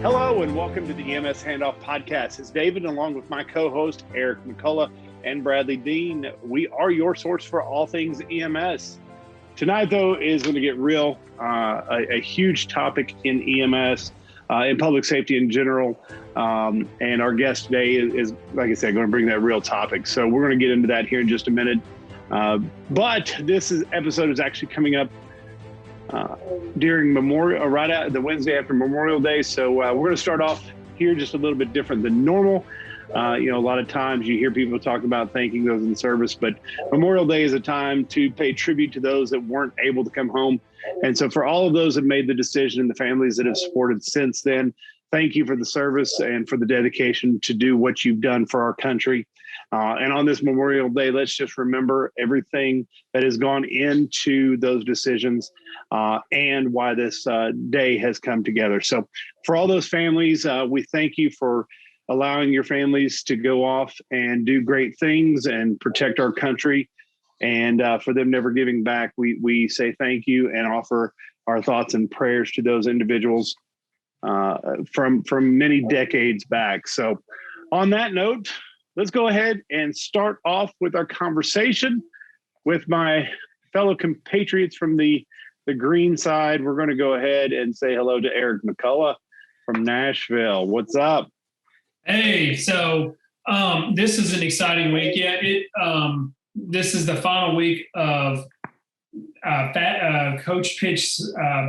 Hello and welcome to the EMS Handoff podcast. It's David along with my co-host Eric McCullough and Bradley Dean. We are your source for all things EMS. Tonight, though, is going to get real. A huge topic in EMS, in public safety in general. And our guest today is, like I said, going to bring that real topic. So we're going to get into that here in just a minute. But episode is actually coming up during Memorial, right at the Wednesday after Memorial Day. So we're going to start off here just a little bit different than normal. A lot of times you hear people talk about thanking those in service, but Memorial Day is a time to pay tribute to those that weren't able to come home. And so for all of those that made the decision and the families that have supported since then, thank you for the service and for the dedication to do what you've done for our country. And on this Memorial Day, let's just remember everything that has gone into those decisions and why this day has come together. So for all those families, we thank you for allowing your families to go off and do great things and protect our country. And for them never giving back, we say thank you and offer our thoughts and prayers to those individuals from many decades back. So on that note, let's go ahead and start off with our conversation with my fellow compatriots from the green side. We're going to go ahead and say hello to Eric McCullough from Nashville. What's up? Hey, so this is an exciting week. Yeah, this is the final week of coach pitch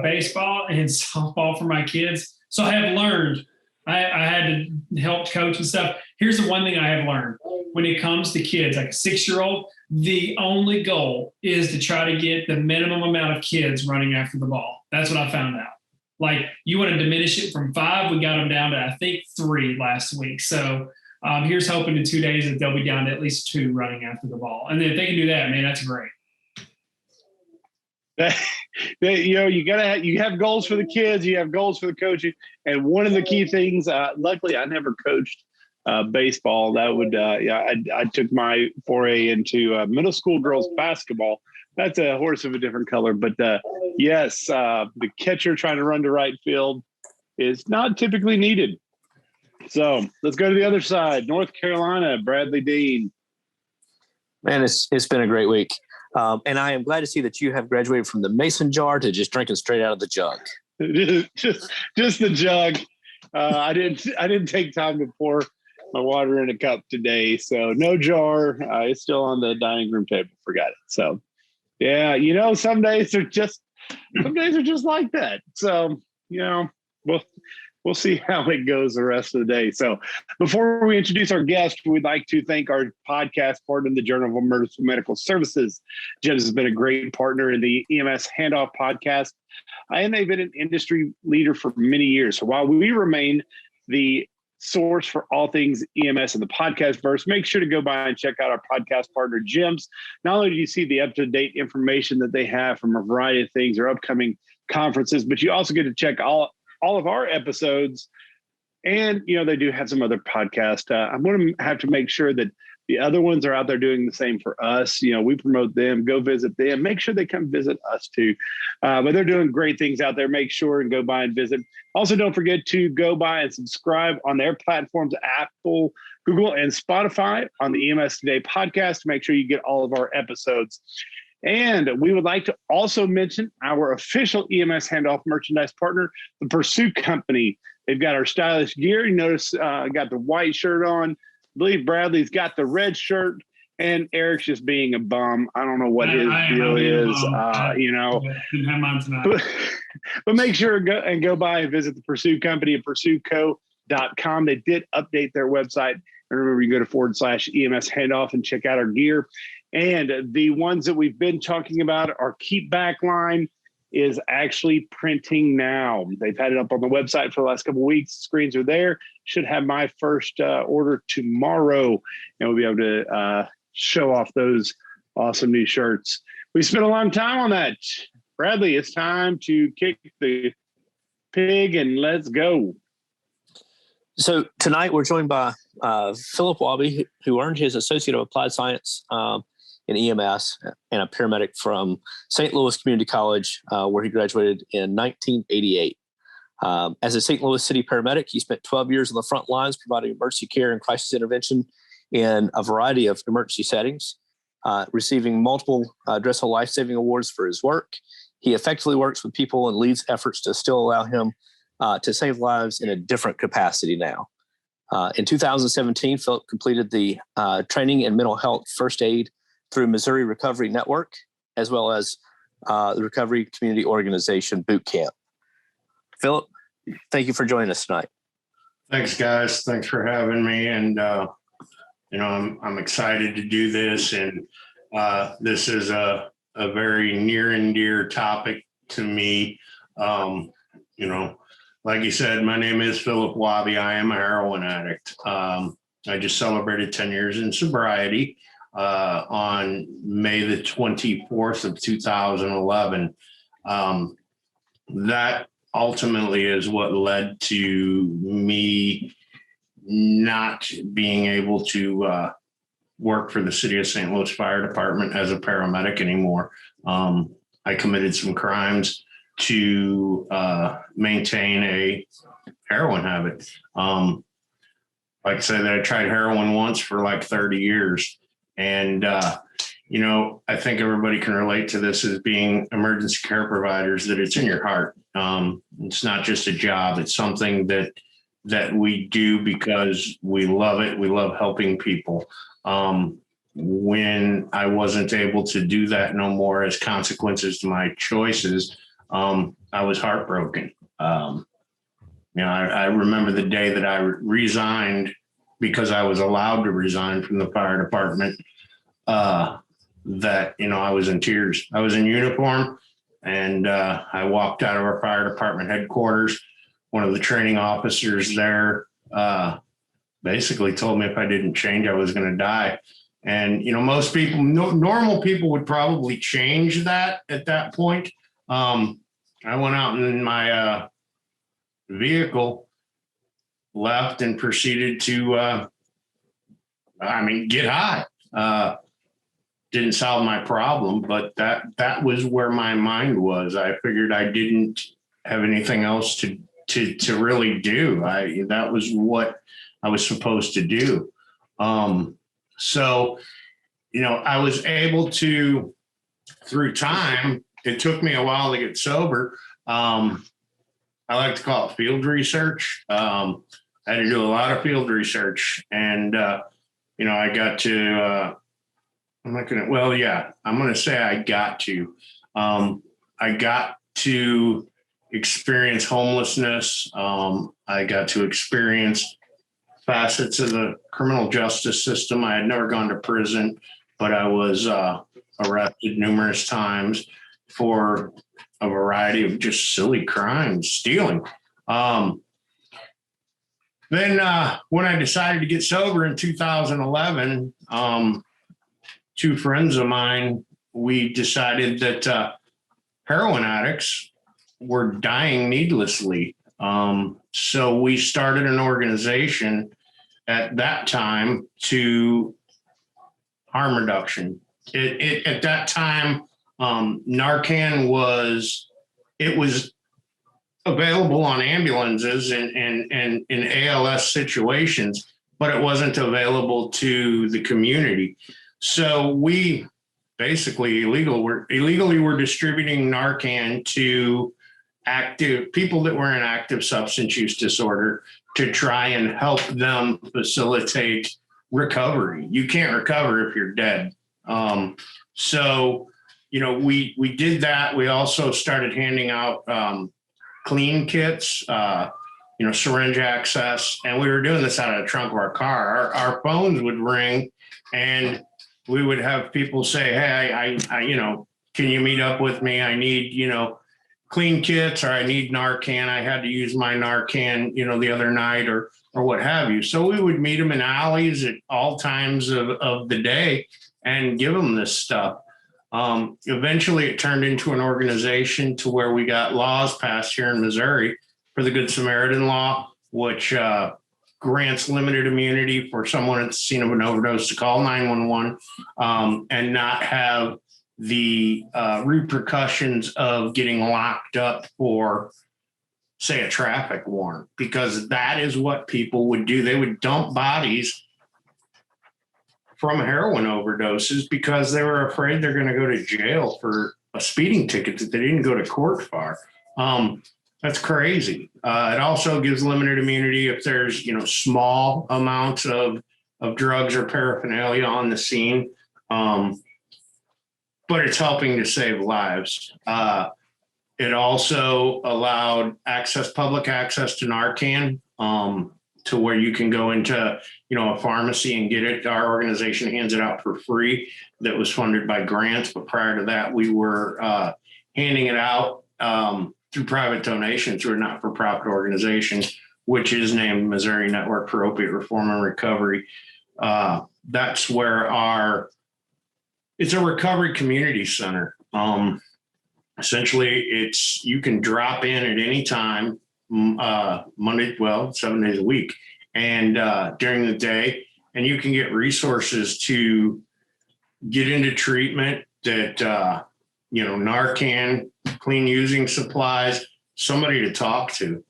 baseball and softball for my kids. So I have learned. I had to help coach and stuff. Here's the one thing I have learned. When it comes to kids, like a 6-year-old, the only goal is to try to get the minimum amount of kids running after the ball. That's what I found out. Like, you want to diminish it from 5. We got them down to, I think, 3 last week. So here's hoping in 2 days that they'll be down to at least 2 running after the ball. And then if they can do that, man, that's great. You have goals for the kids, you have goals for the coaching, and one of the key things. Luckily, I never coached baseball. That would, I took my foray into middle school girls basketball. That's a horse of a different color, but yes, the catcher trying to run to right field is not typically needed. So let's go to the other side, North Carolina. Bradley Dean. Man, it's been a great week. And I am glad to see that you have graduated from the mason jar to just drinking straight out of the jug. just the jug. I didn't take time to pour my water in a cup today, so no jar. It's still on the dining room table. Forgot it. So yeah, some days are just like that. So we'll see how it goes the rest of the day. So before we introduce our guest, we'd like to thank our podcast partner, the Journal of Emergency Medical Services. Genesis has been a great partner in the EMS Handoff podcast, and they've been an industry leader for many years. So while we remain the source for all things EMS in the podcast verse, make sure to go by and check out our podcast partner, Jim's. Not only do you see the up-to-date information that they have from a variety of things or upcoming conferences, but you also get to check all of our episodes. And, they do have some other podcasts. I'm going to have to make sure that the other ones are out there doing the same for us. We promote them, go visit them, make sure they come visit us too. But they're doing great things out there. Make sure and go by and visit. Also, don't forget to go by and subscribe on their platforms, Apple, Google, and Spotify on the EMS Today podcast to make sure you get all of our episodes. And we would like to also mention our official EMS Handoff merchandise partner, the Pursuit Company. They've got our stylish gear. You notice I got the white shirt on. I believe Bradley's got the red shirt, and Eric's just being a bum. I don't know what his deal is. Didn't have mine tonight. But make sure and go by and visit the Pursuit Company at pursuitco.com. They did update their website. And remember, you go to /EMS Handoff and check out our gear. And the ones that we've been talking about, our Keep Back line is actually printing now. They've had it up on the website for the last couple of weeks. Screens are there. Should have my first order tomorrow, and we'll be able to show off those awesome new shirts. We spent a long time on that. Bradley, it's time to kick the pig and let's go. So tonight we're joined by Phillip Wahby, who earned his Associate of Applied Science in EMS and a paramedic from St. Louis Community College, where he graduated in 1988. As a St. Louis City Paramedic, he spent 12 years on the front lines providing emergency care and crisis intervention in a variety of emergency settings, receiving multiple Dressel Life Saving Awards for his work. He effectively works with people and leads efforts to still allow him to save lives in a different capacity now. In 2017, Phillip completed the training in mental health first aid through Missouri Recovery Network, as well as the Recovery Community Organization Boot Camp. Phillip, thank you for joining us tonight. Thanks, guys. Thanks for having me. And, I'm excited to do this. And this is a very near and dear topic to me. Like you said, my name is Phillip Wahby. I am a heroin addict. I just celebrated 10 years in sobriety on May the 24th of 2011. That ultimately is what led to me not being able to work for the city of St. Louis Fire Department as a paramedic anymore. I committed some crimes to maintain a heroin habit. Like I said, I tried heroin once for like 30 years. And, I think everybody can relate to this as being emergency care providers, that it's in your heart. It's not just a job. It's something that we do because we love it. We love helping people. When I wasn't able to do that no more as consequences to my choices, I was heartbroken. I remember the day that I resigned, because I was allowed to resign from the fire department, that I was in tears. I was in uniform, and I walked out of our fire department headquarters. One of the training officers there basically told me if I didn't change, I was going to die. And, most people, normal people would probably change that at that point. I went out in my vehicle, left, and proceeded to, get high. Didn't solve my problem, but that was where my mind was. I figured I didn't have anything else to really do. That was what I was supposed to do. So, I was able to, through time, it took me a while to get sober. I like to call it field research. I had to do a lot of field research, and, I got to, I'm going to say I got to. I got to experience homelessness. I got to experience facets of the criminal justice system. I had never gone to prison, but I was arrested numerous times for a variety of just silly crimes, stealing. Then when I decided to get sober in 2011, two friends of mine, we decided that heroin addicts were dying needlessly. So we started an organization at that time to harm reduction. At that time, Narcan was available on ambulances and in ALS situations, but it wasn't available to the community. So we basically illegally were distributing Narcan to active people that were in active substance use disorder to try and help them facilitate recovery. You can't recover if you're dead. So we did that. We also started handing out clean kits, syringe access, and we were doing this out of the trunk of our car. Our phones would ring, and we would have people say, "Hey, I can you meet up with me? I need, clean kits, or I need Narcan. I had to use my Narcan, the other night," or what have you. So we would meet them in alleys at all times of the day and give them this stuff. Eventually it turned into an organization to where we got laws passed here in Missouri for the Good Samaritan law, which grants limited immunity for someone at the scene of an overdose to call 911 and not have the repercussions of getting locked up for say, a traffic warrant, because that is what people would do. They would dump bodies from heroin overdoses because they were afraid they're going to go to jail for a speeding ticket that they didn't go to court for. That's crazy. It also gives limited immunity if there's, small amounts of drugs or paraphernalia on the scene. But it's helping to save lives. It also allowed public access to Narcan, to where you can go into, a pharmacy and get it. Our organization hands it out for free. That was funded by grants. But prior to that, we were handing it out through private donation through a not-for-profit organization, which is named Missouri Network for Opiate Reform and Recovery. That's where it's a recovery community center. Essentially, you can drop in at any time, Monday, 7 days a week, and during the day, and you can get resources to get into treatment that, Narcan, clean using supplies, somebody to talk to,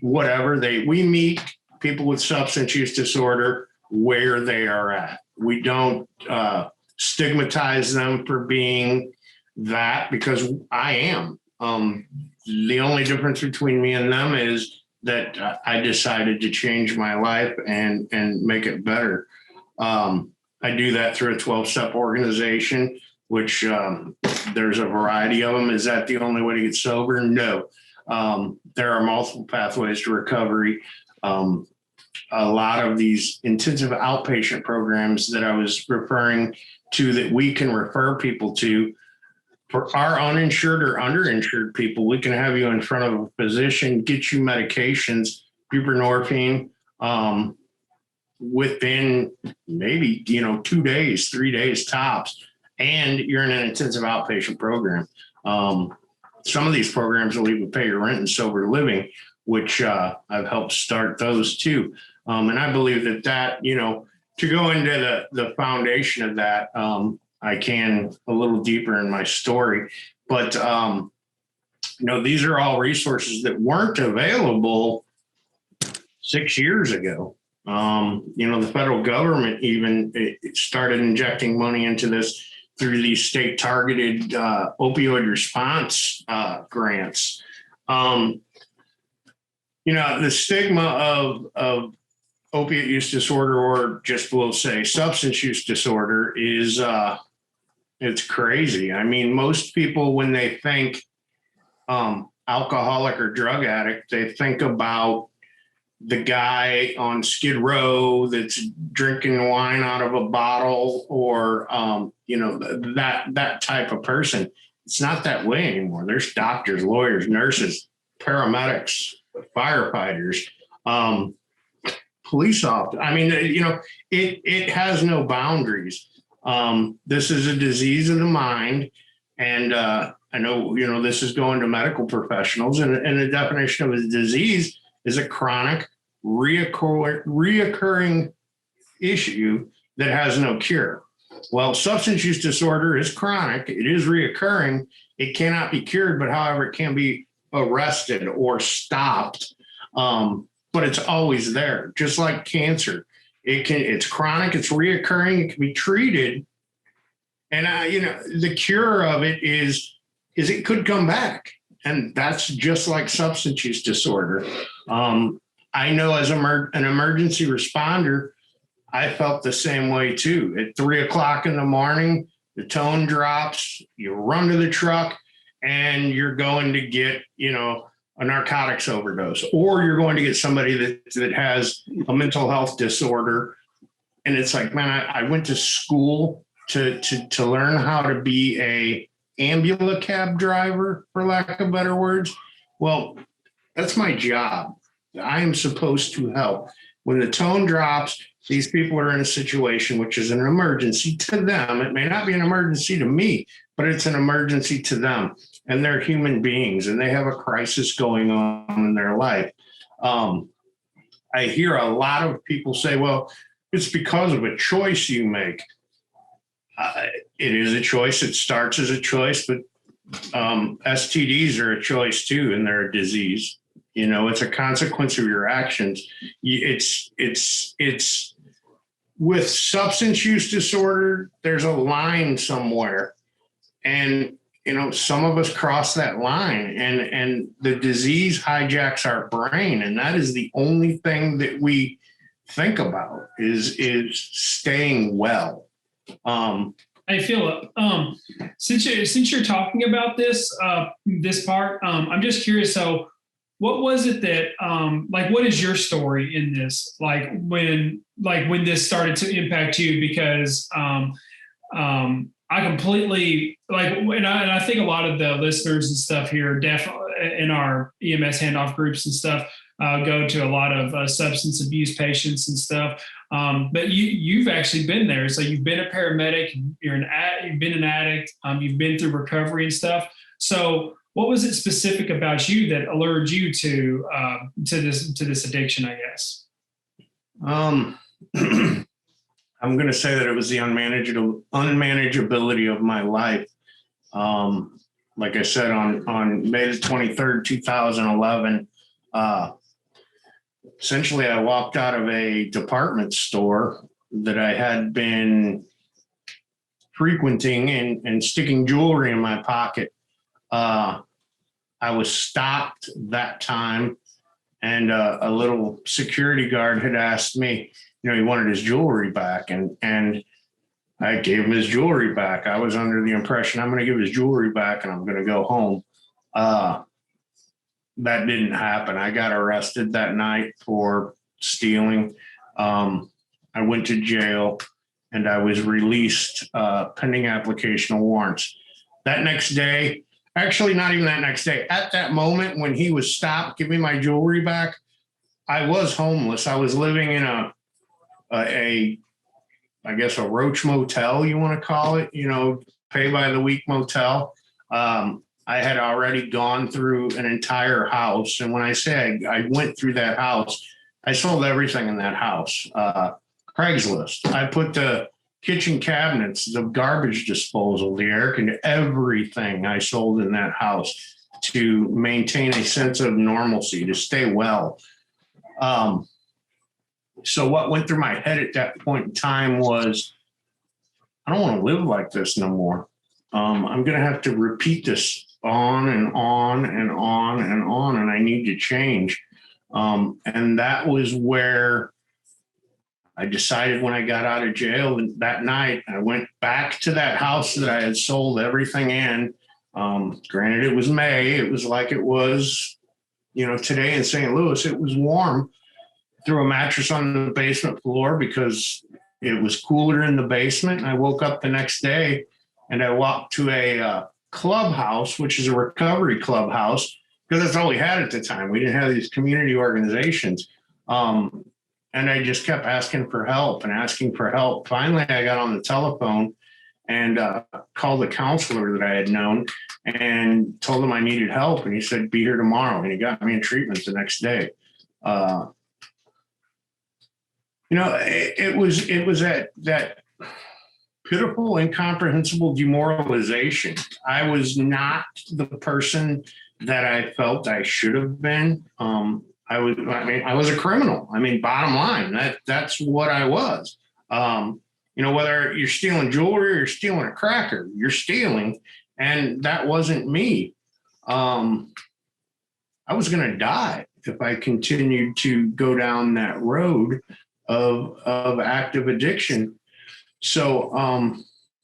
whatever. We meet people with substance use disorder where they are at. We don't stigmatize them for being that, because I am. The only difference between me and them is that I decided to change my life and make it better. I do that through a 12-step organization, which there's a variety of them. Is that the only way to get sober? No. There are multiple pathways to recovery. A lot of these intensive outpatient programs that I was referring to that we can refer people to, for our uninsured or underinsured people, we can have you in front of a physician, get you medications, buprenorphine, within maybe, 2 days, 3 days tops, and you're in an intensive outpatient program. Some of these programs will even pay your rent and sober living, which I've helped start those too. And I believe that, to go into the foundation of that, I can a little deeper in my story, but, these are all resources that weren't available 6 years ago. The federal government even started injecting money into this through these state targeted opioid response grants. The stigma of opiate use disorder, or just we'll say substance use disorder, is it's crazy. I mean, most people, when they think alcoholic or drug addict, they think about the guy on Skid Row that's drinking wine out of a bottle, or that type of person. It's not that way anymore. There's doctors, lawyers, nurses, paramedics, firefighters, police officers. I mean, it has no boundaries. This is a disease of the mind, and I know this is going to medical professionals, and the definition of a disease is a chronic, reoccurring issue that has no cure. Well, substance use disorder is chronic. It is reoccurring. It cannot be cured, but however, it can be arrested or stopped. But it's always there, just like cancer. It's chronic, it's reoccurring, it can be treated. And the cure of it is it could come back. And that's just like substance use disorder. I know as an emergency responder, I felt the same way too. At 3:00 in the morning, the tone drops, you run to the truck, and you're going to get, a narcotics overdose, or you're going to get somebody that has a mental health disorder. And it's like, man, I went to school to learn how to be a ambulacab driver, for lack of better words. Well, that's my job. I am supposed to help. When the tone drops, these people are in a situation which is an emergency to them. It may not be an emergency to me, but it's an emergency to them. And they're human beings, and they have a crisis going on in their life. I hear a lot of people say, well, it's because of a choice you make. It is a choice. It starts as a choice, but STDs are a choice too, and they're a disease. You know, it's a consequence of your actions. It's with substance use disorder, there's a line somewhere. And, you know, some of us cross that line, and the disease hijacks our brain. And that is the only thing that we think about is staying well. Hey, Phillip, since you're talking about this part, I'm just curious. So what was it that, what is your story in this? Like when this started to impact you? Because I completely and I think a lot of the listeners and stuff here, definitely in our EMS handoff groups and stuff, go to a lot of substance abuse patients and stuff. But you've actually been there. So you've been a paramedic, you've been an addict, you've been through recovery and stuff. So what was it specific about you that alerted you to this addiction, I guess? I'm going to say that it was the unmanageability of my life. Like I said, on May the 23rd, 2011, essentially I walked out of a department store that I had been frequenting and sticking jewelry in my pocket. I was stopped that time, and a little security guard had asked me, you know, he wanted his jewelry back, and I gave him his jewelry back. I was under the impression I'm going to give his jewelry back and I'm going to go home. That didn't happen. I got arrested that night for stealing. I went to jail, and I was released pending application of warrants. That next day, actually not even that next day, at that moment when he was stopped, giving my jewelry back, I was homeless. I was living in a roach motel, you want to call it, you know, pay by the week motel. I had already gone through an entire house. And when I say I went through that house, I sold everything in that house. Craigslist. I put the kitchen cabinets, the garbage disposal, the air conditioning, everything I sold in that house to maintain a sense of normalcy, to stay well. So what went through my head at that point in time was, I don't want to live like this no more. I'm going to have to repeat this on and on and on and on, and I need to change. And that was where I decided when I got out of jail that night, I went back to that house that I had sold everything in. Granted, it was May. It was like it was, you know, today in St. Louis. It was warm. Threw a mattress on the basement floor because it was cooler in the basement. I woke up the next day and I walked to a clubhouse, which is a recovery clubhouse, because that's all we had at the time. We didn't have these community organizations. And I just kept asking for help. Finally, I got on the telephone and called the counselor that I had known and told him I needed help. And he said, be here tomorrow. And he got me in treatment the next day. You know, it was that pitiful, incomprehensible demoralization. I was not the person that I felt I should have been. I was a criminal. I mean, bottom line, that's what I was. You know, whether you're stealing jewelry or you're stealing a cracker, you're stealing, and that wasn't me. I was going to die if I continued to go down that road of active addiction. So,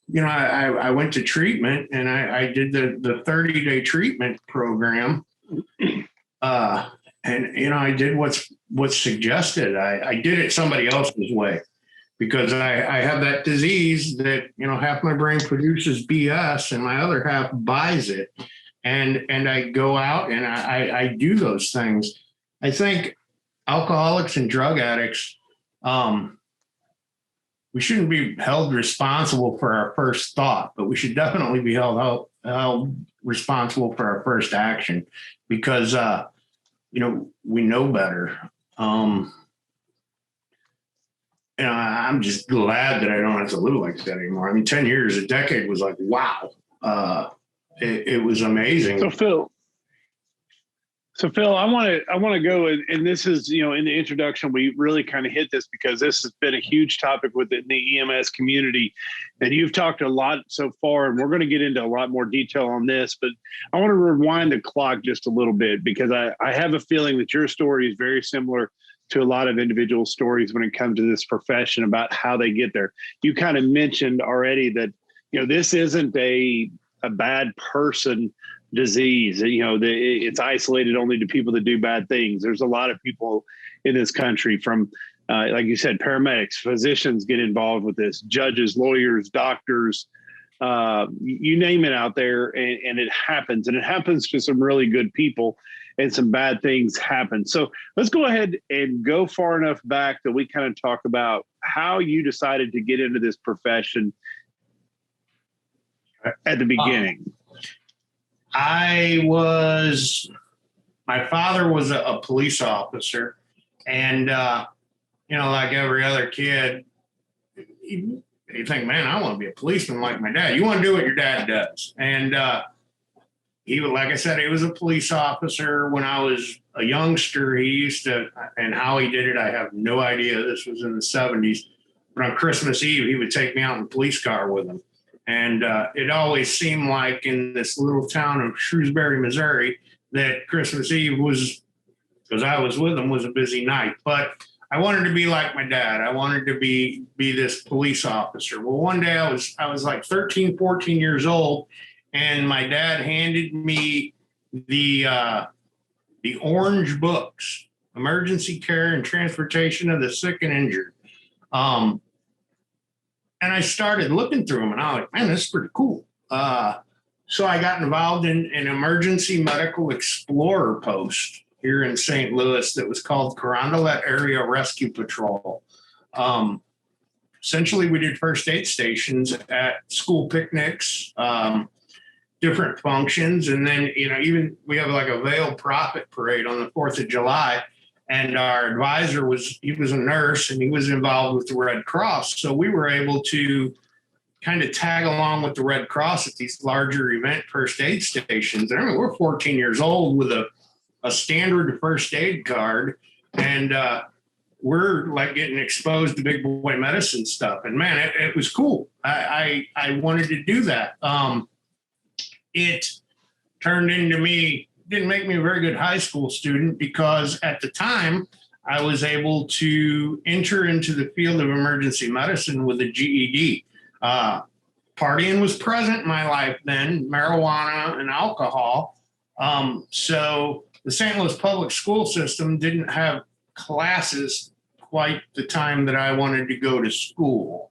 you know, I went to treatment, and I did the 30-day treatment program. And, you know, I did what's suggested. I did it somebody else's way because I have that disease that, you know, half my brain produces BS and my other half buys it. And I go out and I do those things. I think alcoholics and drug addicts, we shouldn't be held responsible for our first thought, but we should definitely be held responsible for our first action because, you know, we know better. You know, I'm just glad that I don't have to live like that anymore. I mean, 10 years, a decade was like, wow. it was amazing. So Phil, I want to go, and this is, in the introduction, we really kind of hit this because this has been a huge topic within the EMS community, and you've talked a lot so far, and we're going to get into a lot more detail on this, but I want to rewind the clock just a little bit because I have a feeling that your story is very similar to a lot of individual stories when it comes to this profession about how they get there. You kind of mentioned already that, this isn't a bad person disease. It's isolated only to people that do bad things. There's a lot of people in this country from, like you said, paramedics, physicians get involved with this, judges, lawyers, doctors, you name it out there. And it happens to some really good people, and some bad things happen. So let's go ahead and go far enough back that we kind of talk about how you decided to get into this profession at the beginning. My father was a police officer, and, like every other kid, you think, man, I want to be a policeman like my dad. You want to do what your dad does. And he, like I said, he was a police officer. When I was a youngster, he used to, and how he did it, I have no idea. This was in the 70s. But on Christmas Eve, he would take me out in a police car with him. And it always seemed like in this little town of Shrewsbury, Missouri, that Christmas Eve was, because I was with him, was a busy night. But I wanted to be like my dad. I wanted to be this police officer. Well, one day I was like 13, 14 years old, and my dad handed me the orange books, Emergency Care and Transportation of the Sick and Injured. And I started looking through them, and I was like, man, this is pretty cool. So I got involved in an emergency medical explorer post here in St. Louis that was called Carondelet Area Rescue Patrol. Essentially, we did first aid stations at school picnics, different functions. And then, even we have like a veiled prophet parade on the 4th of July. And our advisor he was a nurse, and he was involved with the Red Cross. So we were able to kind of tag along with the Red Cross at these larger event first aid stations. And I mean, we're 14 years old with a standard first aid card, and we're like getting exposed to big boy medicine stuff. And man, it was cool. I wanted to do that. It turned into me. Didn't make me a very good high school student, because at the time I was able to enter into the field of emergency medicine with a GED. Partying was present in my life then, marijuana and alcohol. So the St. Louis public school system didn't have classes quite the time that I wanted to go to school.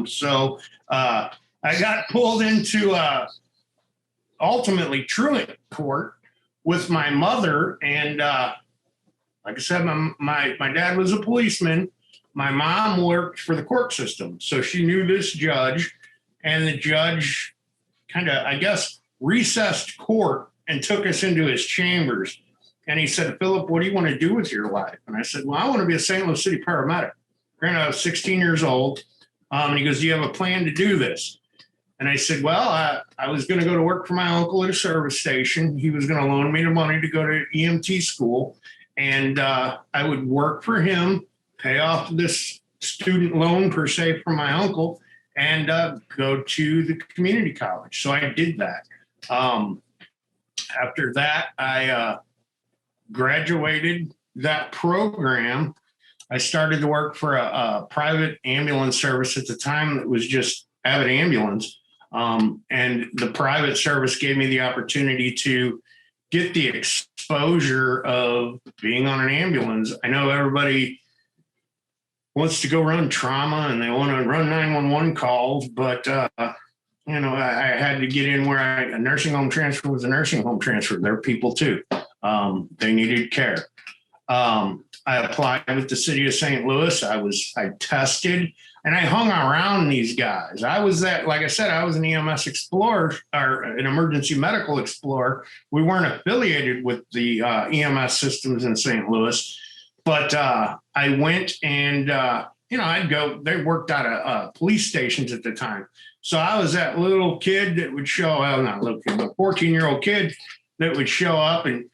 So I got pulled into ultimately truant court with my mother. And like I said, my dad was a policeman. My mom worked for the court system. So she knew this judge, and the judge kind of, I guess, recessed court and took us into his chambers. And he said, Phillip, what do you want to do with your life? And I said, well, I want to be a St. Louis City Paramedic. Granted, I was 16 years old. And he goes, do you have a plan to do this? And I said, well, I was going to go to work for my uncle at a service station. He was going to loan me the money to go to EMT school. And I would work for him, pay off this student loan per se from my uncle, and go to the community college. So I did that. After that, I graduated that program. I started to work for a private ambulance service at the time that was just Avid Ambulance. And the private service gave me the opportunity to get the exposure of being on an ambulance. I know everybody wants to go run trauma and they want to run 911 calls, but I had to get in where a nursing home transfer was a nursing home transfer. They're people too. They needed care. I applied with the city of St. Louis. I tested, and I hung around these guys. I was like I said, I was an EMS explorer, or an emergency medical explorer. We weren't affiliated with the EMS systems in St. Louis, but I went and, I'd go, they worked out of police stations at the time. So I was that little kid that would show, well, not little kid, but 14-year-old kid that would show up and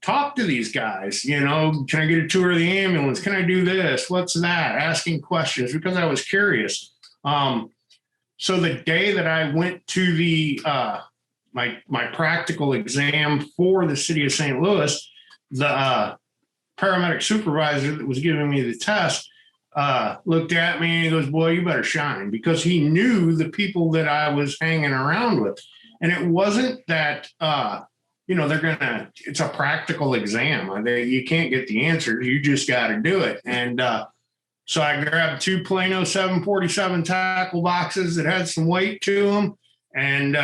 talk to these guys, you know, can I get a tour of the ambulance? Can I do this? What's that? Asking questions because I was curious. So the day that I went to the my practical exam for the city of St. Louis, the paramedic supervisor that was giving me the test looked at me and he goes, boy, you better shine, because he knew the people that I was hanging around with. And it wasn't that, you know, it's a practical exam. You can't get the answers. You just got to do it. And so I grabbed 2 Plano 747 tackle boxes that had some weight to them and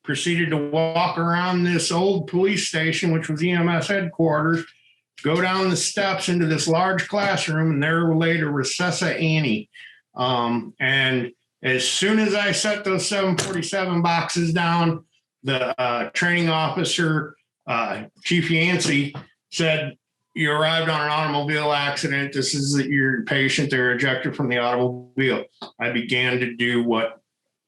proceeded to walk around this old police station, which was EMS headquarters, go down the steps into this large classroom, and there lay to Recessa Annie. And as soon as I set those 747 boxes down, the training officer, Chief Yancey, said, you arrived on an automobile accident. This is your patient. They're ejected from the automobile. I began to do what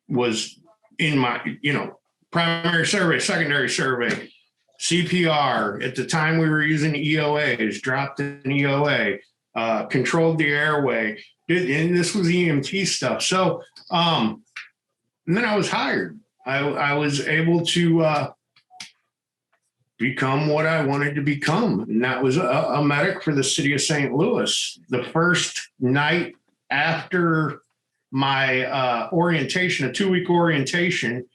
was in my, you know, primary survey, secondary survey, CPR. At the time we were using EOAs, dropped an EOA, controlled the airway, and this was EMT stuff. So, and then I was hired. I was able to become what I wanted to become, and that was a medic for the city of St. Louis. The first night after my orientation, a 2-week orientation,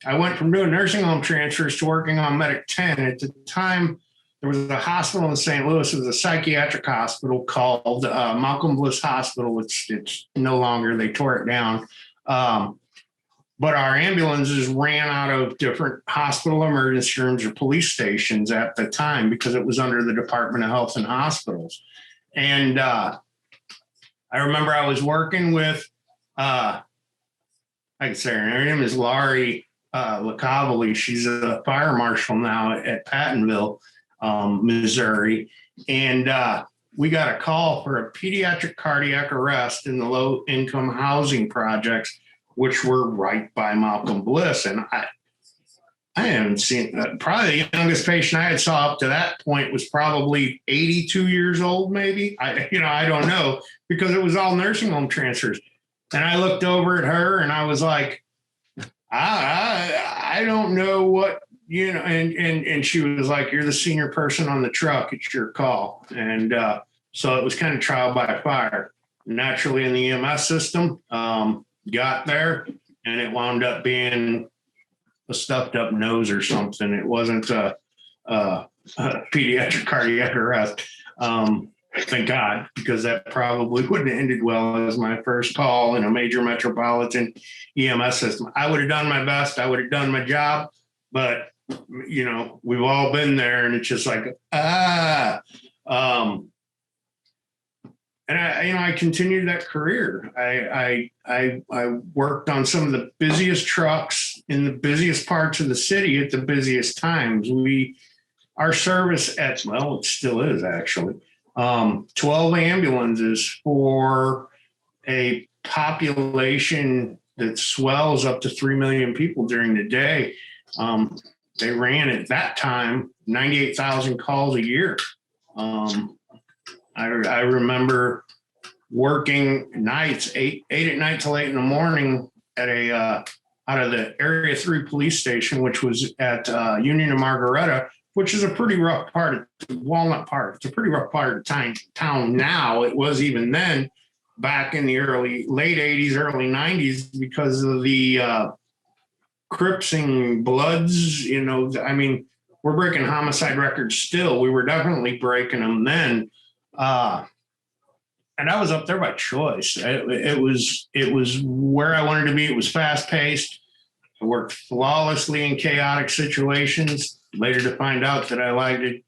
I went from doing nursing home transfers to working on Medic 10. At the time, there was a hospital in St. Louis. It was a psychiatric hospital called Malcolm Bliss Hospital. It's no longer. They tore it down. But our ambulances ran out of different hospital emergency rooms or police stations at the time because it was under the Department of Health and Hospitals. And I remember I was working with, I can say her name is Laurie LaCavali. She's a fire marshal now at Pattonville, Missouri. And we got a call for a pediatric cardiac arrest in the low-income housing projects, which were right by Malcolm Bliss. And I haven't seen, probably the youngest patient I had saw up to that point was probably 82 years old, maybe. I don't know, because it was all nursing home transfers. And I looked over at her and I was like, I don't know what, you know, and she was like, you're the senior person on the truck. It's your call. And so it was kind of trial by fire. Naturally in the EMS system, got there, and it wound up being a stuffed up nose or something. It wasn't a pediatric cardiac arrest. Thank God, because that probably wouldn't have ended well as my first call in a major metropolitan EMS system. I would have done my best. I would have done my job, but you know, we've all been there, and it's just like, and I continued that career. I worked on some of the busiest trucks in the busiest parts of the city at the busiest times. Our service it still is actually, 12 ambulances for a population that swells up to 3 million people during the day. They ran at that time 98,000 calls a year. I remember working nights, 8 at night till 8 in the morning at out of the Area 3 police station, which was at Union and Margaretta, which is a pretty rough part of Walnut Park. It's a pretty rough part of town now. It was even then, back in the late 80s, early 90s, because of the Crips and Bloods. You know, I mean, we're breaking homicide records still. We were definitely breaking them then. And I was up there by choice. It was where I wanted to be. It was fast paced. I worked flawlessly in chaotic situations. Later to find out that I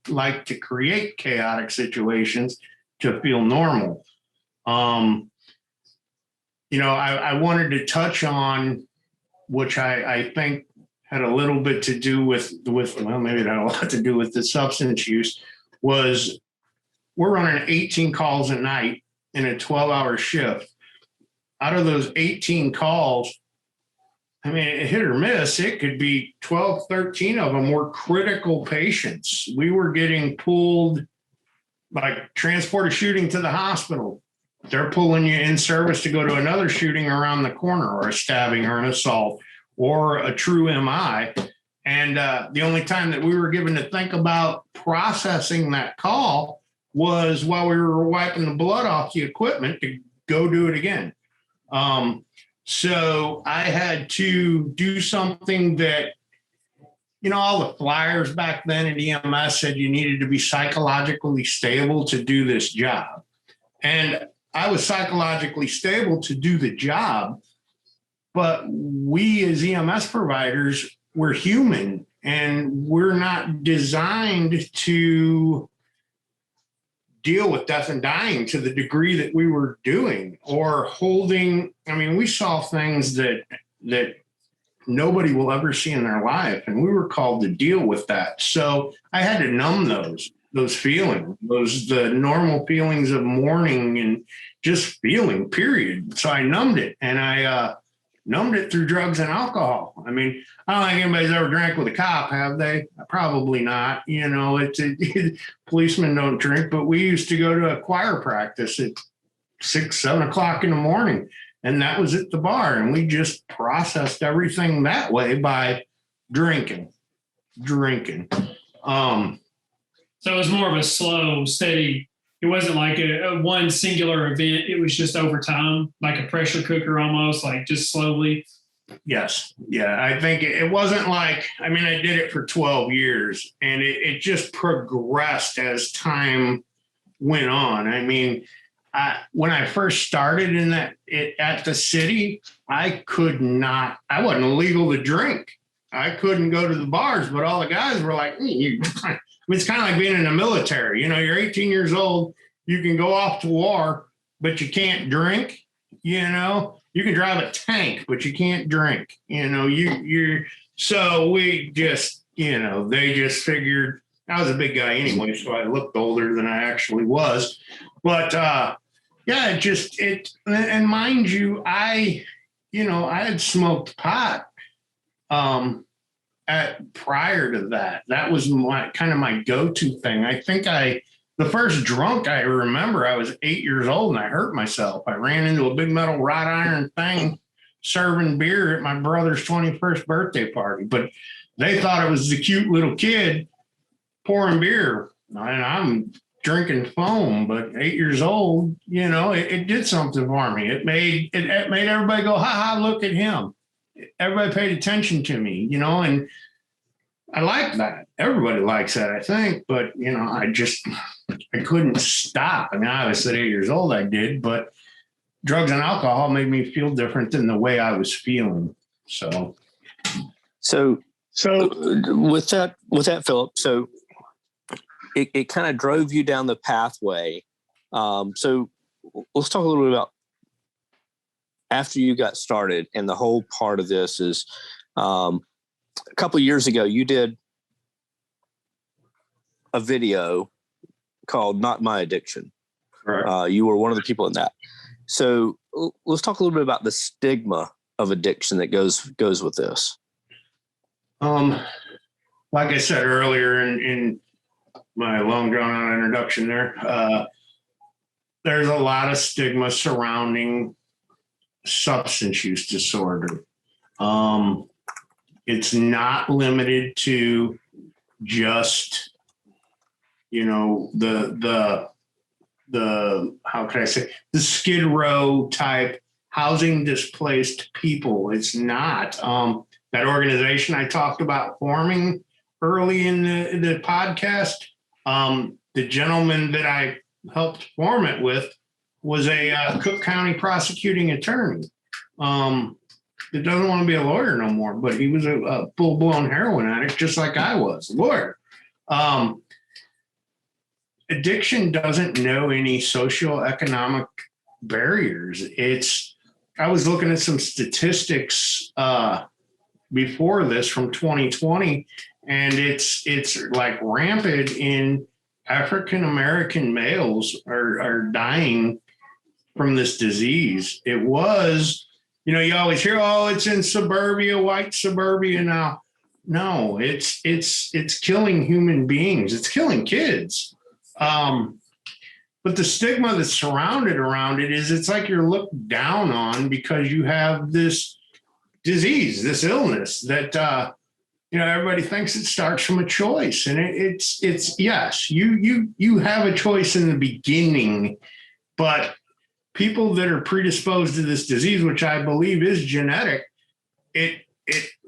like to create chaotic situations to feel normal. You know, I wanted to touch on, which I think had a little bit to do with well, maybe it had a lot to do with the substance use, was we're running 18 calls a night in a 12-hour shift. Out of those 18 calls, I mean, hit or miss, it could be 12, 13 of them were critical patients. We were getting pulled, like transport a shooting to the hospital. They're pulling you in service to go to another shooting around the corner, or a stabbing or an assault or a true MI. And the only time that we were given to think about processing that call was while we were wiping the blood off the equipment to go do it again. So I had to do something that, all the flyers back then at EMS said you needed to be psychologically stable to do this job. And I was psychologically stable to do the job, but we as EMS providers, we're human and we're not designed to deal with death and dying to the degree that we were doing, or holding. I mean, we saw things that nobody will ever see in their life, and we were called to deal with that. So I had to numb those feelings, the normal feelings of mourning and just feeling, period. So I numbed it, and I numbed it through drugs and alcohol. I mean, I don't think anybody's ever drank with a cop, have they? Probably not. Policemen don't drink, but we used to go to a choir practice at 6, 7 o'clock in the morning, and that was at the bar. And we just processed everything that way by drinking. So it was more of a slow, steady. It wasn't like a one singular event. It was just over time, like a pressure cooker almost, like just slowly. Yes. Yeah. I think it wasn't like, I did it for 12 years and it just progressed as time went on. When I first started at the city, I wasn't illegal to drink. I couldn't go to the bars, but all the guys were like, it's kind of like being in the military. You're 18 years old, you can go off to war, but you can't drink. You can drive a tank, but you can't drink. So we just, they just figured I was a big guy anyway, so I looked older than I actually was. But and mind you, I had smoked pot prior to that. That was my go-to thing. I think the first drunk I remember, I was 8 years old and I hurt myself. I ran into a big metal wrought iron thing serving beer at my brother's 21st birthday party, but they thought it was the cute little kid pouring beer. And I'm drinking foam, but 8 years old, it did something for me. It made everybody go, ha ha, look at him. Everybody paid attention to me, and I like that. Everybody likes that, I think, but I couldn't stop. Obviously at 8 years old I did, but drugs and alcohol made me feel different than the way I was feeling. So with that, Phillip, so it kind of drove you down the pathway. So let's talk a little bit about after you got started, and the whole part of this is a couple of years ago, you did a video called Not My Addiction. Right. You were one of the people in that. So let's talk a little bit about the stigma of addiction that goes with this. Like I said earlier in my long drawn out introduction there's a lot of stigma surrounding substance use disorder. It's not limited to just, the how can I say, the Skid Row type housing displaced people. It's not. That organization I talked about forming early in the podcast, the gentleman that I helped form it with was a Cook County prosecuting attorney that doesn't want to be a lawyer no more, but he was a full-blown heroin addict, just like I was, a lawyer. Addiction doesn't know any socioeconomic barriers. I was looking at some statistics before this from 2020, and it's like rampant in African-American males are dying from this disease. It was You always hear, oh, it's in suburbia, white suburbia now. No, it's killing human beings. It's killing kids. But the stigma that's surrounded around it is it's like you're looked down on because you have this disease, this illness that, everybody thinks it starts from a choice. And it's yes, you have a choice in the beginning, but people that are predisposed to this disease, which I believe is genetic, it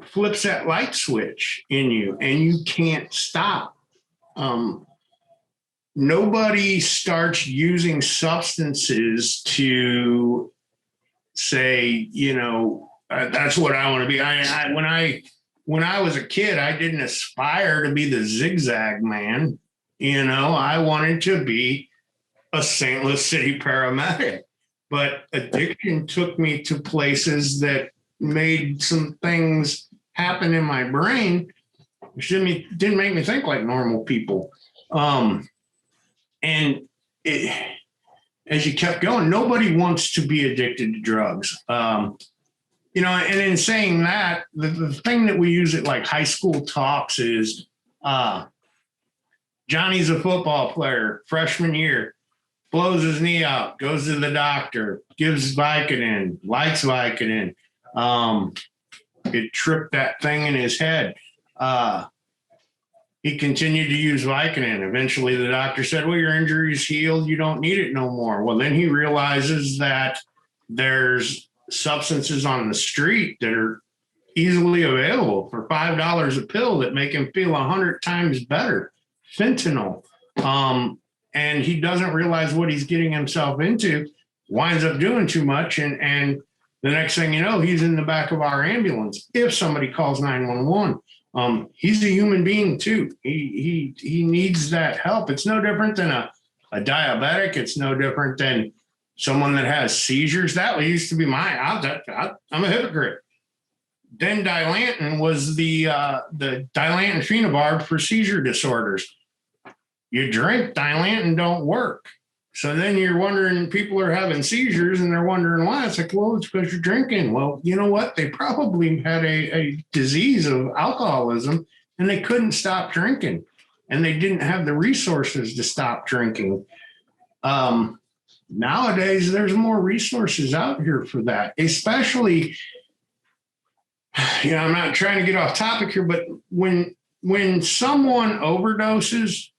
flips that light switch in you and you can't stop. Nobody starts using substances to say, that's what I want to be. When I was a kid, I didn't aspire to be the zigzag man. I wanted to be a St. Louis City Paramedic, but addiction took me to places that made some things happen in my brain, which didn't make me think like normal people. And as you kept going, nobody wants to be addicted to drugs. And in saying that, the thing that we use at like high school talks is Johnny's a football player, freshman year, blows his knee out, goes to the doctor, gives Vicodin, likes Vicodin. It tripped that thing in his head. He continued to use Vicodin. Eventually, the doctor said, well, your injury's healed. You don't need it no more. Well, then he realizes that there's substances on the street that are easily available for $5 a pill that make him feel 100 times better. Fentanyl. And he doesn't realize what he's getting himself into, winds up doing too much. And the next thing you know, he's in the back of our ambulance if somebody calls 911. He's a human being too. He needs that help. It's no different than a diabetic. It's no different than someone that has seizures. That used to be I'm a hypocrite. Then Dilantin was the Dilantin phenobarb for seizure disorders. You drink, Dilantin don't work. So then you're wondering, people are having seizures and they're wondering why. It's like, well, it's because you're drinking. Well, you know what? They probably had a disease of alcoholism and they couldn't stop drinking and they didn't have the resources to stop drinking. Nowadays, there's more resources out here for that, especially, I'm not trying to get off topic here, but when someone overdoses,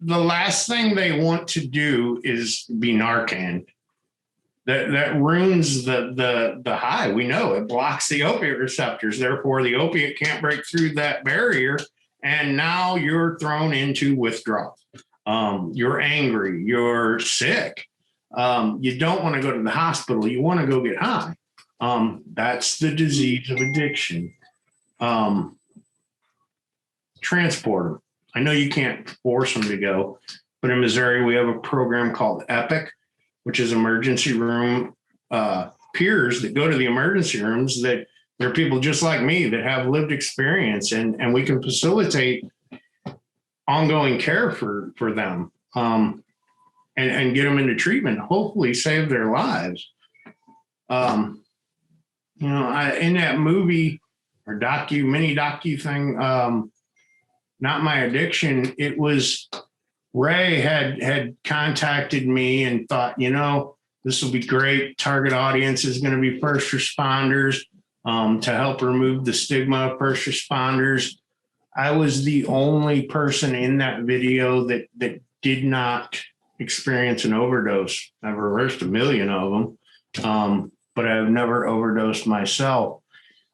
the last thing they want to do is be Narcan. That ruins the high. We know it blocks the opiate receptors. Therefore, the opiate can't break through that barrier. And now you're thrown into withdrawal. You're angry. You're sick. You don't want to go to the hospital. You want to go get high. That's the disease of addiction. Transport them. I know you can't force them to go, but in Missouri, we have a program called EPIC, which is emergency room peers that go to the emergency rooms that there are people just like me that have lived experience and we can facilitate ongoing care for them and get them into treatment, hopefully save their lives. In that movie or mini docu thing, Not My Addiction, it was Ray had contacted me and thought, this will be great. Target audience is going to be first responders to help remove the stigma of first responders. I was the only person in that video that did not experience an overdose. I've reversed 1 million of them, but I've never overdosed myself.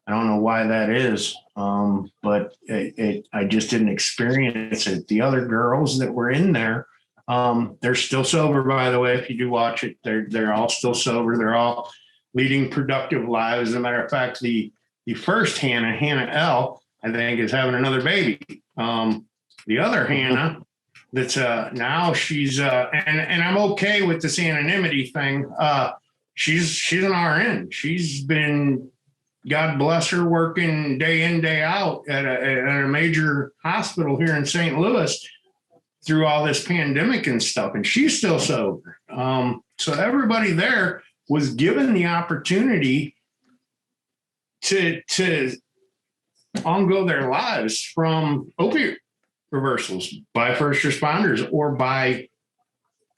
I don't know why that is, but I just didn't experience it. The other girls that were in there, they're still sober, by the way. If you do watch it, they're all still sober. They're all leading productive lives. As a matter of fact, the first Hannah L, I think, is having another baby. The other Hannah, that's now she's and I'm okay with this anonymity thing. She's an RN. She's been, God bless her, working day in, day out at a major hospital here in St. Louis through all this pandemic and stuff, and she's still sober. So everybody there, was given the opportunity to ongo their lives from opiate reversals by first responders or by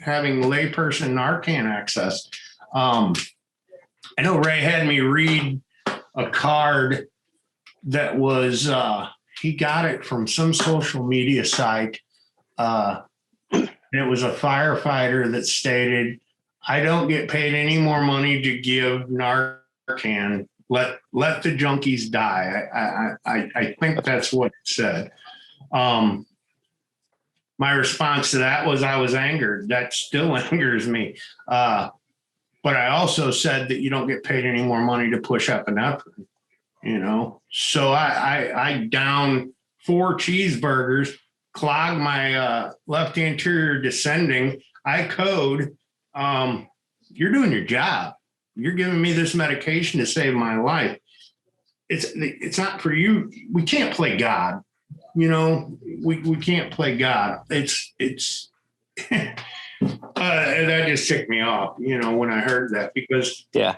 having layperson Narcan access. I know Ray had me read a card that was, he got it from some social media site. It was a firefighter that stated, "I don't get paid any more money to give Narcan. Let the junkies die." I think that's what it said. My response to that was I was angered. That still angers me. But I also said that you don't get paid any more money to push epinephrine, So I down 4 cheeseburgers, clog my left anterior descending. I code, you're doing your job. You're giving me this medication to save my life. It's not for you. We can't play God. We can't play God. It's that just ticked me off, when I heard that, because yeah.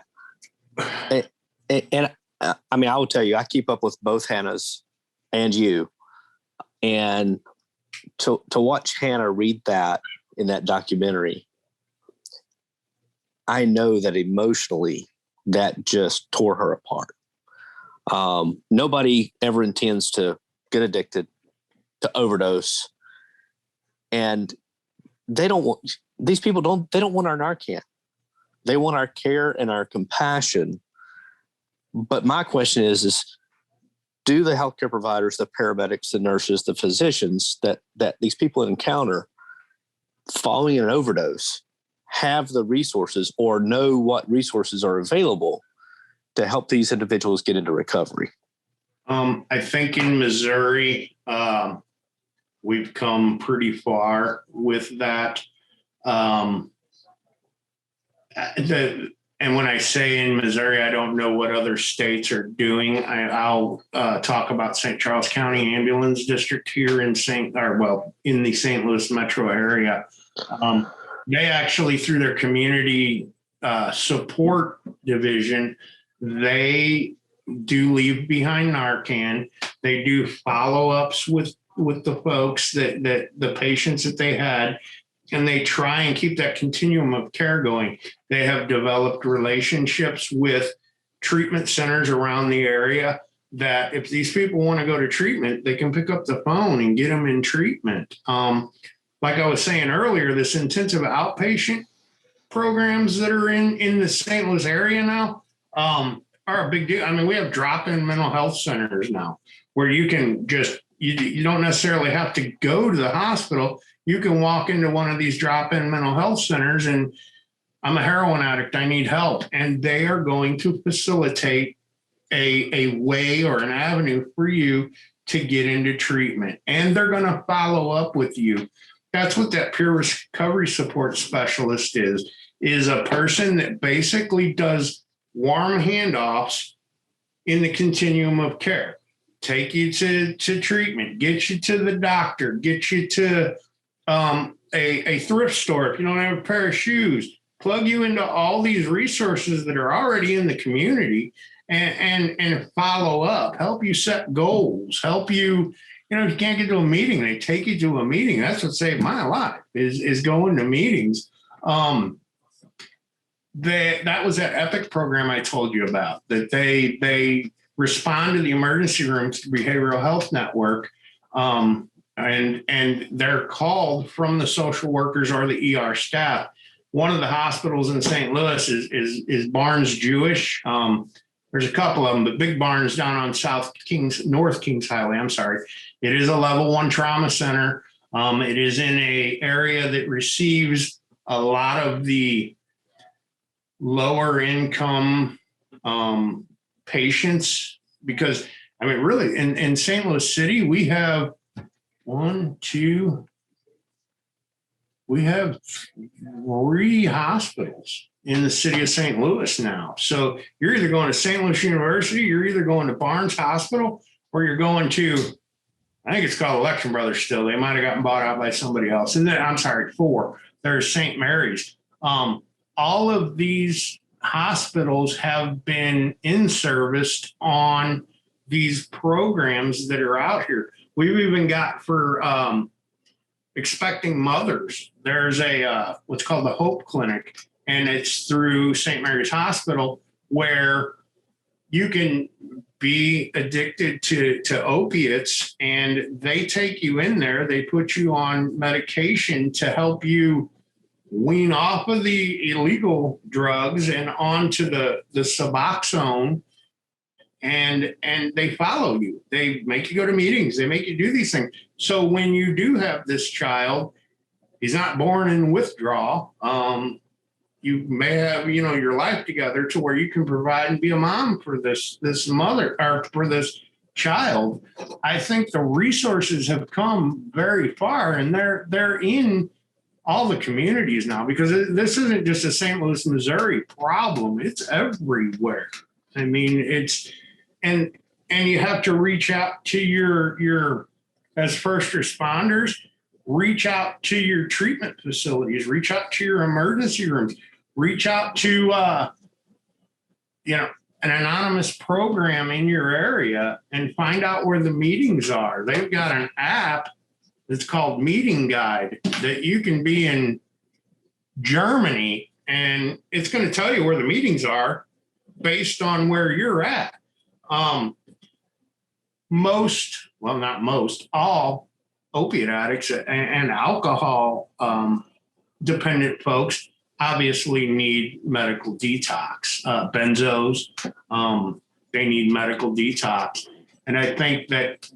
And I mean, I will tell you, I keep up with both Hannahs and you, and to watch Hannah read that in that documentary, I know that emotionally that just tore her apart. Nobody ever intends to get addicted, to overdose, and these people don't want our Narcan. They want our care and our compassion. But my question is do the healthcare providers, the paramedics, the nurses, the physicians that these people encounter following an overdose have the resources or know what resources are available to help these individuals get into recovery? I think in Missouri, we've come pretty far with that. And when I say in Missouri, I don't know what other states are doing. I'll talk about St. Charles County Ambulance District here in in the St. Louis metro area. They actually, through their community support division, they do leave behind Narcan. They do follow-ups with the folks that the patients that they had, and they try and keep that continuum of care going. They have developed relationships with treatment centers around the area that if these people want to go to treatment, they can pick up the phone and get them in treatment. Like I was saying earlier, this intensive outpatient programs that are in the St. Louis area now are a big deal. I mean, we have drop-in mental health centers now where you can you don't necessarily have to go to the hospital. You can walk into one of these drop-in mental health centers and I'm a heroin addict, I need help. And they are going to facilitate a way or an avenue for you to get into treatment. And they're going to follow up with you. That's what that peer recovery support specialist is a person that basically does warm handoffs in the continuum of care. Take you to treatment, get you to the doctor, get you to a thrift store if you don't have a pair of shoes, plug you into all these resources that are already in the community and follow up, help you set goals, help you, if you can't get to a meeting, they take you to a meeting. That's what saved my life is going to meetings. That was that EPIC program I told you about, that they respond to the emergency rooms to behavioral health network. And they're called from the social workers or the ER staff. One of the hospitals in St. Louis is Barnes Jewish. There's a couple of them, but Big Barnes down on North Kings Highway. I'm sorry. It is a level 1 trauma center. It is in a area that receives a lot of the lower income patients, because I mean, really in St. Louis City, we have 3 hospitals in the city of St. Louis now. So you're either going to St. Louis University, you're either going to Barnes Hospital, or you're going to, I think it's called Election Brothers still. They might have gotten bought out by somebody else. And then, 4. There's St. Mary's. All of these hospitals have been in-serviced on these programs that are out here. We've even got for expecting mothers, there's a what's called the Hope Clinic, and it's through St. Mary's Hospital, where you can be addicted to opiates, and they take you in there. They put you on medication to help you wean off of the illegal drugs and onto the Suboxone, and they follow you. They make you go to meetings. They make you do these things. So when you do have this child, he's not born in withdrawal. You may have, your life together to where you can provide and be a mom for this mother or for this child. I think the resources have come very far, and they're in all the communities now, because this isn't just a St. Louis, Missouri problem. It's everywhere. I mean, and you have to reach out to your as first responders, reach out to your treatment facilities, reach out to your emergency rooms, reach out to an anonymous program in your area and find out where the meetings are. They've got an app that's called Meeting Guide that you can be in Germany, and it's going to tell you where the meetings are based on where you're at. All opiate addicts and alcohol dependent folks obviously need medical detox. Benzos, they need medical detox. And I think that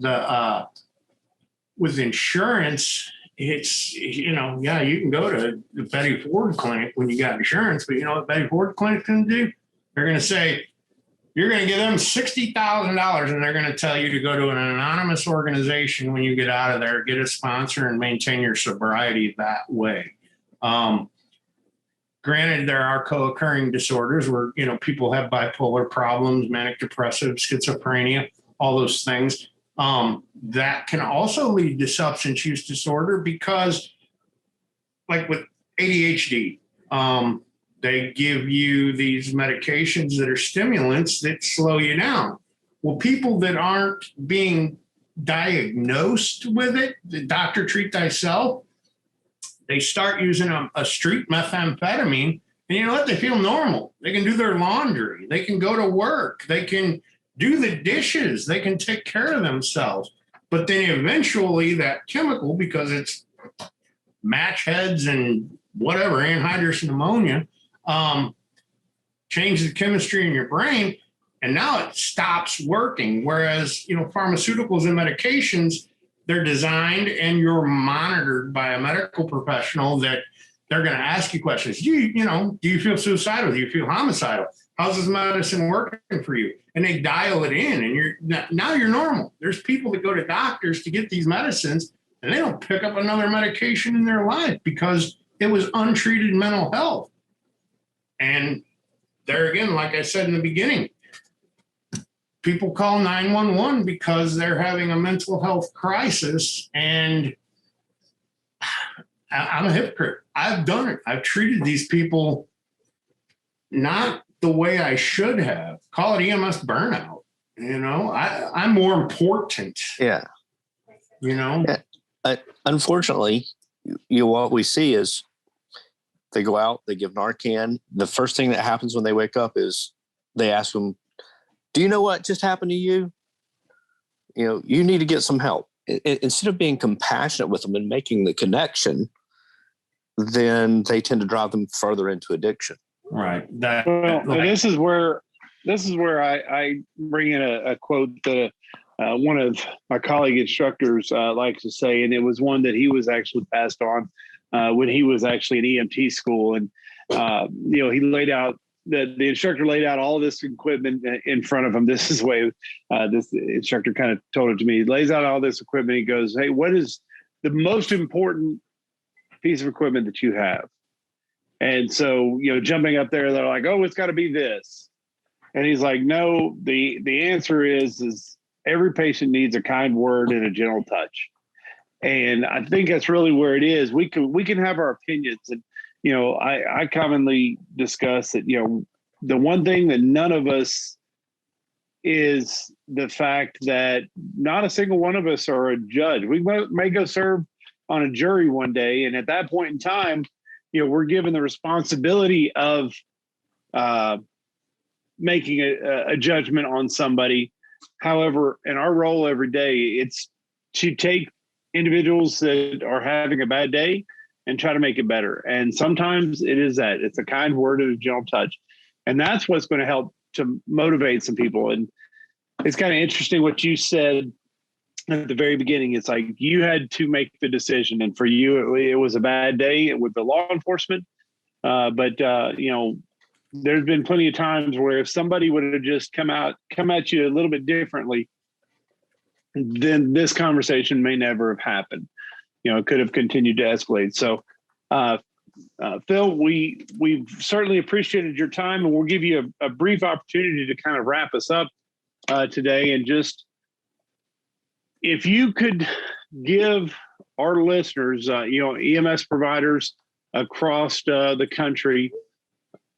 with insurance, it's, you can go to the Betty Ford clinic when you got insurance, but you know what Betty Ford clinic can do? They're going to say, you're going to give them $60,000, and they're going to tell you to go to an anonymous organization when you get out of there, get a sponsor, and maintain your sobriety that way. Granted, there are co-occurring disorders where, people have bipolar problems, manic depressive, schizophrenia, all those things. That can also lead to substance use disorder because, like with ADHD, they give you these medications that are stimulants that slow you down. Well, people that aren't being diagnosed with it, the doctor treat thyself, they start using a street methamphetamine, and you know what? They feel normal. They can do their laundry. They can go to work. They can do the dishes. They can take care of themselves. But then eventually that chemical, because it's match heads and whatever, anhydrous pneumonia, change the chemistry in your brain, and now it stops working. Whereas, pharmaceuticals and medications, they're designed and you're monitored by a medical professional that they're going to ask you questions. Do you feel suicidal? Do you feel homicidal? How's this medicine working for you? And they dial it in, and now you're normal. There's people that go to doctors to get these medicines, and they don't pick up another medication in their life because it was untreated mental health. And there again, like I said in the beginning, people call 911 because they're having a mental health crisis. And I'm a hypocrite. I've done it. I've treated these people not the way I should have. Call it EMS burnout. I'm more important. Yeah. Unfortunately, what we see is they go out, they give Narcan. The first thing that happens when they wake up is they ask them, do you know what just happened to you? You need to get some help. Instead of being compassionate with them and making the connection, then they tend to drive them further into addiction. Right. This is where I bring in a quote that one of my colleague instructors likes to say, and it was one that he was actually passed on when he was actually in EMT school. And, he laid out, the instructor laid out all this equipment in front of him. This is the way this instructor kind of told it to me. He lays out all this equipment. He goes, hey, what is the most important piece of equipment that you have? And so, jumping up there, they're like, oh, it's got to be this. And he's like, no, the answer is every patient needs a kind word and a gentle touch. And I think that's really where it is. We can have our opinions. And, I commonly discuss that, the one thing that none of us is the fact that not a single one of us are a judge. We may go serve on a jury one day, and at that point in time, we're given the responsibility of making a judgment on somebody. However, in our role every day, it's to take individuals that are having a bad day and try to make it better. And sometimes it is that. It's a kind word and a gentle touch. And that's what's going to help to motivate some people. And it's kind of interesting what you said at the very beginning. It's like you had to make the decision. And for you, it was a bad day with the law enforcement. But there's been plenty of times where if somebody would have just come at you a little bit differently, then this conversation may never have happened. It could have continued to escalate. So, Phil, we've certainly appreciated your time, and we'll give you a brief opportunity to kind of wrap us up today. And just, if you could give our listeners, EMS providers across the country,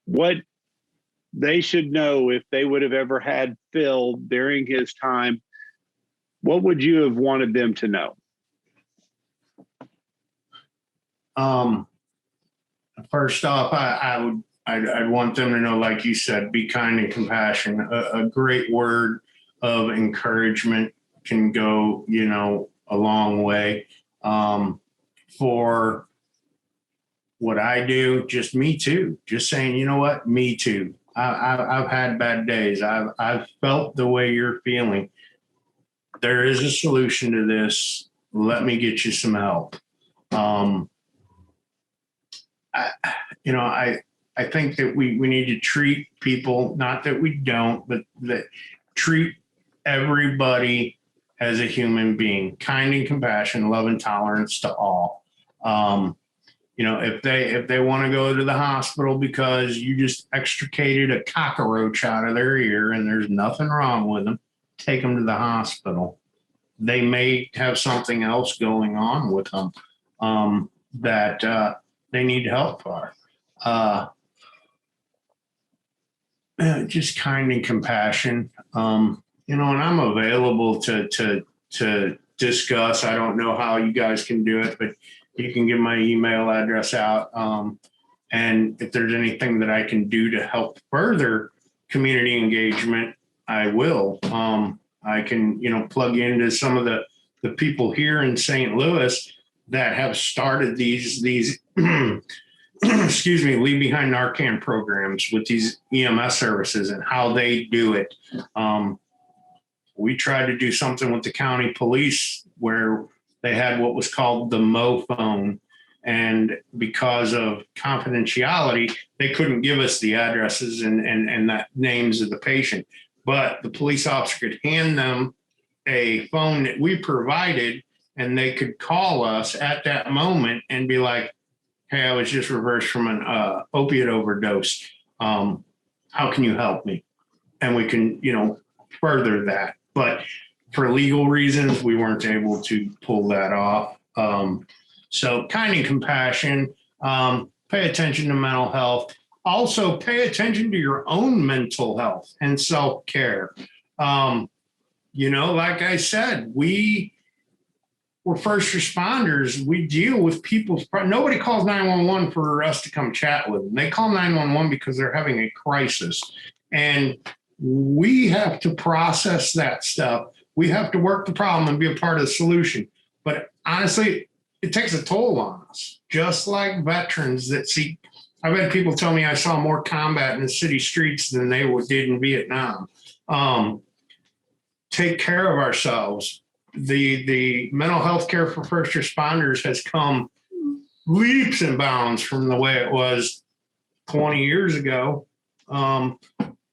what they should know if they would have ever had Phil during his time, what would you have wanted them to know? First off, I'd want them to know, like you said, be kind and compassionate. A great word of encouragement can go, a long way. For what I do, just me too. Just saying, you know what, me too. I've had bad days. I've felt the way you're feeling. There is a solution to this. Let me get you some help. I think that we need to treat people, not that we don't, but that treat everybody as a human being, kind and compassion, love and tolerance to all. If they want to go to the hospital because you just extricated a cockroach out of their ear and there's nothing wrong with them, take them to the hospital. They may have something else going on with them that they need help for. Just kind and compassion. And I'm available to discuss. I don't know how you guys can do it, but you can give my email address out. And if there's anything that I can do to help further community engagement, I will. I can, plug into some of the people here in St. Louis that have started these excuse me, leave behind Narcan programs with these EMS services and how they do it. We tried to do something with the county police where they had what was called the Mo phone. And because of confidentiality, they couldn't give us the addresses and the names of the patient. But the police officer could hand them a phone that we provided, and they could call us at that moment and be like, hey, I was just reversed from an opiate overdose. How can you help me? And we can, further that. But for legal reasons, we weren't able to pull that off. So kind and compassion, pay attention to mental health. Also pay attention to your own mental health and self-care. Like I said, we're first responders. We deal with people's, nobody calls 911 for us to come chat with them. They call 911 because they're having a crisis. And we have to process that stuff. We have to work the problem and be a part of the solution. But honestly, it takes a toll on us, just like veterans that see. I've had people tell me I saw more combat in the city streets than they did in Vietnam. Take care of ourselves. The mental health care for first responders has come leaps and bounds from the way it was 20 years ago.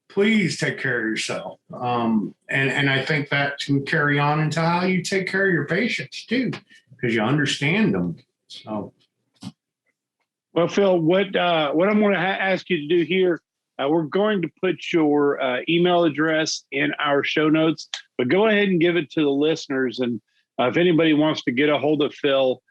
Please take care of yourself. And I think that can carry on into how you take care of your patients too, because you understand them. So. Well, Phil, what I'm going to ask you to do here, we're going to put your email address in our show notes, but go ahead and give it to the listeners. And if anybody wants to get a hold of Phil,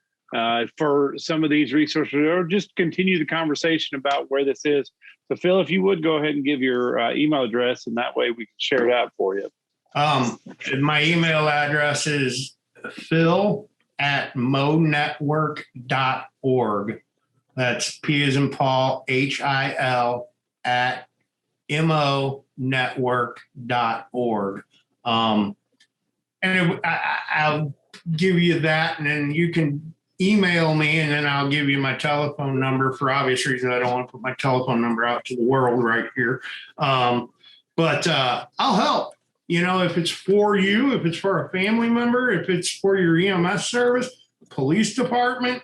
for some of these resources, or just continue the conversation about where this is. So Phil, if you would go ahead and give your email address, and that way we can share it out for you. My email address is phil@monetwork.org. That's P as in Paul, HIL @monetwork.org. And I'll give you that, and then you can email me, and then I'll give you my telephone number. For obvious reasons, I don't want to put my telephone number out to the world right here. But I'll help. If it's for you, if it's for a family member, if it's for your EMS service, police department,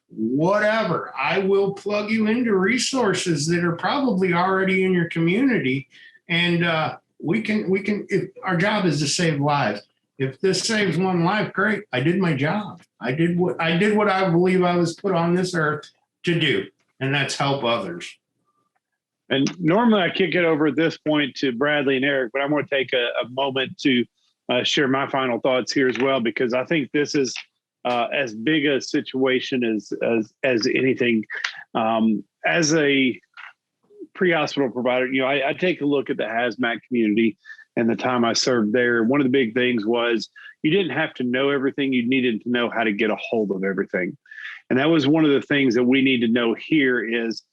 whatever, I will plug you into resources that are probably already in your community. And we can, if our job is to save lives. If this saves one life, great. I did my job. I did what I believe I was put on this earth to do, and that's help others. And normally I kick it over at this point to Bradley and Eric, but I'm going to take a moment to share my final thoughts here as well, because I think this is as big a situation as anything. As a pre-hospital provider, I take a look at the hazmat community and the time I served there. One of the big things was you didn't have to know everything. You needed to know how to get a hold of everything. And that was one of the things that we need to know here is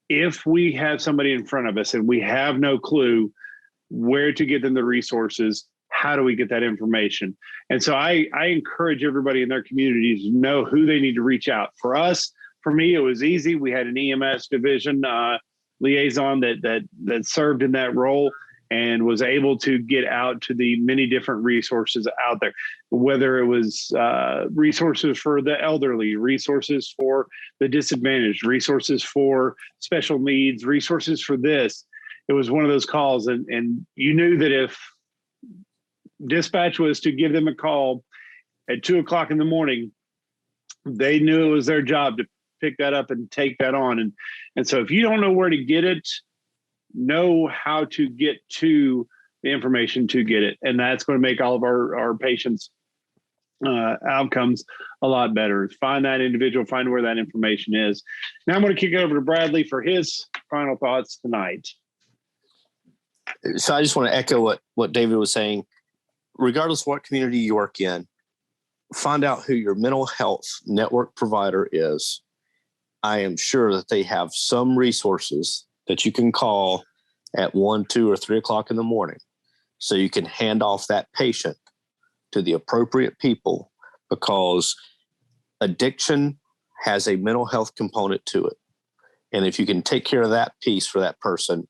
if we have somebody in front of us and we have no clue where to get them the resources, how do we get that information? And so I encourage everybody in their communities to know who they need to reach out. For me, it was easy. We had an EMS division liaison that served in that role and was able to get out to the many different resources out there, whether it was resources for the elderly, resources for the disadvantaged, resources for special needs, resources for this. It was one of those calls, and you knew that if dispatch was to give them a call at 2:00 in the morning, they knew it was their job to pick that up and take that on. And so if you don't know where to get it, know how to get to the information to get it. And that's going to make all of our patients' outcomes a lot better. Find that individual, find where that information is. Now I'm going to kick it over to Bradley for his final thoughts tonight. So I just want to echo what David was saying. Regardless of what community you work in, find out who your mental health network provider is. I am sure that they have some resources that you can call at 1, 2, or 3 o'clock in the morning, so you can hand off that patient to the appropriate people, because addiction has a mental health component to it. And if you can take care of that piece for that person,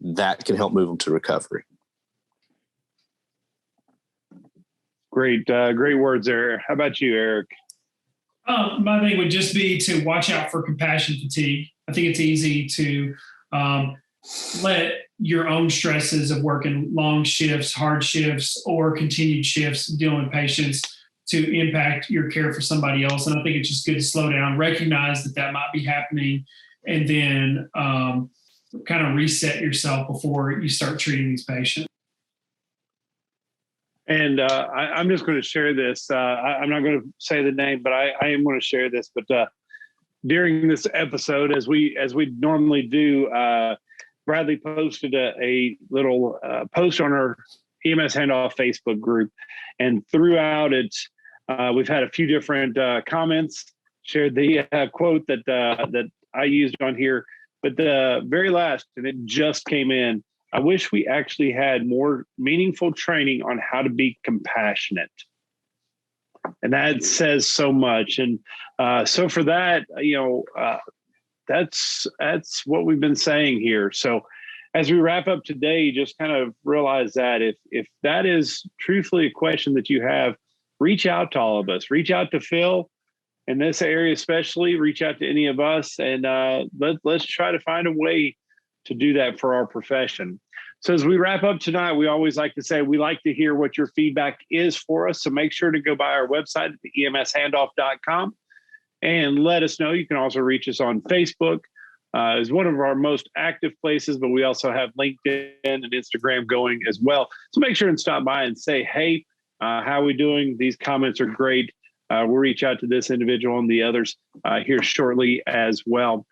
that can help move them to recovery. Great words there. How about you, Eric? My thing would just be to watch out for compassion fatigue. I think it's easy to let your own stresses of working long shifts, hard shifts, or continued shifts dealing with patients to impact your care for somebody else. And I think it's just good to slow down, recognize that might be happening, and then kind of reset yourself before you start treating these patients. And I'm just going to share this. I'm not going to say the name, but I am going to share this. But during this episode, as we normally do, Bradley posted a little post on our EMS Handoff Facebook group, and throughout it, we've had a few different comments. Shared the quote that I used on here, but the very last, and it just came in. I wish we actually had more meaningful training on how to be compassionate. And that says so much. And so for that, that's what we've been saying here. So as we wrap up today, just kind of realize that if that is truthfully a question that you have, reach out to all of us. Reach out to Phil in this area, especially. Reach out to any of us, and let's try to find a way to do that for our profession. So as we wrap up tonight, we always like to say we like to hear what your feedback is for us. So make sure to go by our website at emshandoff.com and let us know. You can also reach us on Facebook as one of our most active places, but we also have LinkedIn and Instagram going as well. So make sure and stop by and say, hey, how are we doing? These comments are great. we'll reach out to this individual and the others here shortly as well.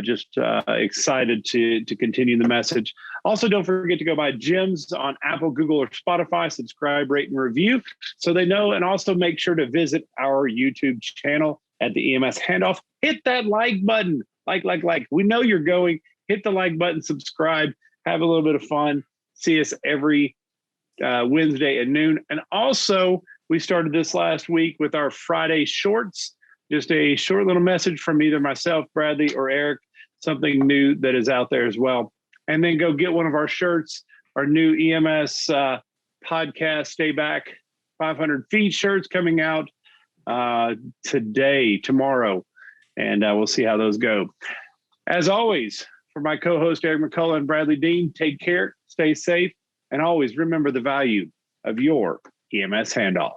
Just excited to continue the message. Also, don't forget to go by Jim's on Apple, Google, or Spotify. Subscribe, rate, and review so they know. And also make sure to visit our YouTube channel at the EMS Handoff. Hit that like button. Like. We know you're going. Hit the like button, subscribe, have a little bit of fun. See us every Wednesday at noon. And also, we started this last week with our Friday shorts. Just a short little message from either myself, Bradley, or Eric, something new that is out there as well. And then go get one of our shirts, our new EMS podcast, Stay Back 500 Feet shirts coming out tomorrow. And we'll see how those go. As always, for my co-host, Eric McCullough and Bradley Dean, take care, stay safe, and always remember the value of your EMS handoff.